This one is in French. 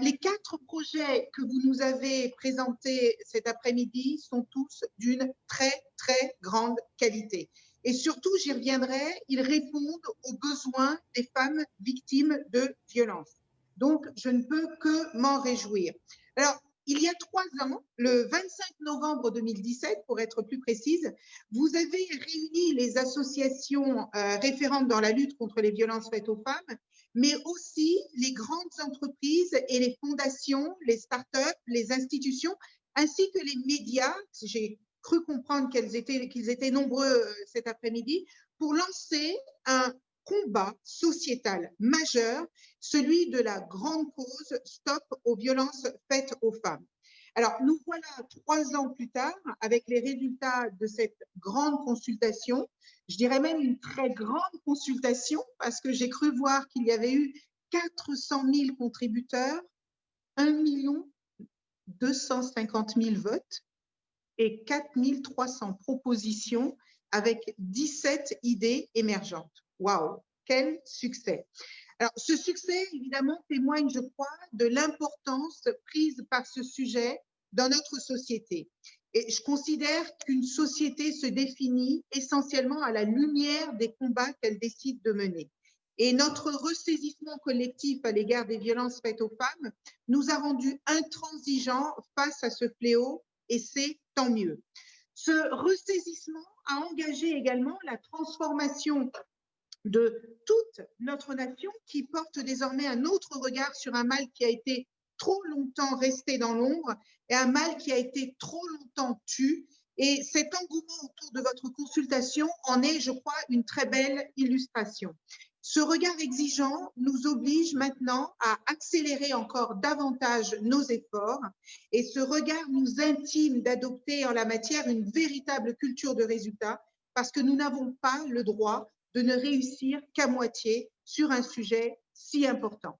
Les 4 projets que vous nous avez présentés cet après-midi sont tous d'une très, très grande qualité. Et surtout, j'y reviendrai, ils répondent aux besoins des femmes victimes de violences. Donc, je ne peux que m'en réjouir. Alors, il y a 3 ans, le 25 novembre 2017, pour être plus précise, vous avez réuni les associations référentes dans la lutte contre les violences faites aux femmes, mais aussi les grandes entreprises et les fondations, les startups, les institutions, ainsi que les médias. J'ai cru comprendre qu'ils étaient nombreux cet après-midi, pour lancer un combat sociétal majeur, celui de la grande cause Stop aux violences faites aux femmes. Alors, nous voilà 3 ans plus tard avec les résultats de cette grande consultation. Je dirais même une très grande consultation parce que j'ai cru voir qu'il y avait eu 400 000 contributeurs, 1 250 000 votes et 4 300 propositions avec 17 idées émergentes. Waouh, quel succès! Alors, ce succès, évidemment, témoigne, je crois, de l'importance prise par ce sujet dans notre société. Et je considère qu'une société se définit essentiellement à la lumière des combats qu'elle décide de mener. Et notre ressaisissement collectif à l'égard des violences faites aux femmes nous a rendus intransigeants face à ce fléau, et c'est tant mieux. Ce ressaisissement a engagé également la transformation de toute notre nation, qui porte désormais un autre regard sur un mal qui a été trop longtemps resté dans l'ombre et un mal qui a été trop longtemps tu. Et cet engouement autour de votre consultation en est, je crois, une très belle illustration. Ce regard exigeant nous oblige maintenant à accélérer encore davantage nos efforts, et ce regard nous intime d'adopter en la matière une véritable culture de résultat, parce que nous n'avons pas le droit de ne réussir qu'à moitié sur un sujet si important.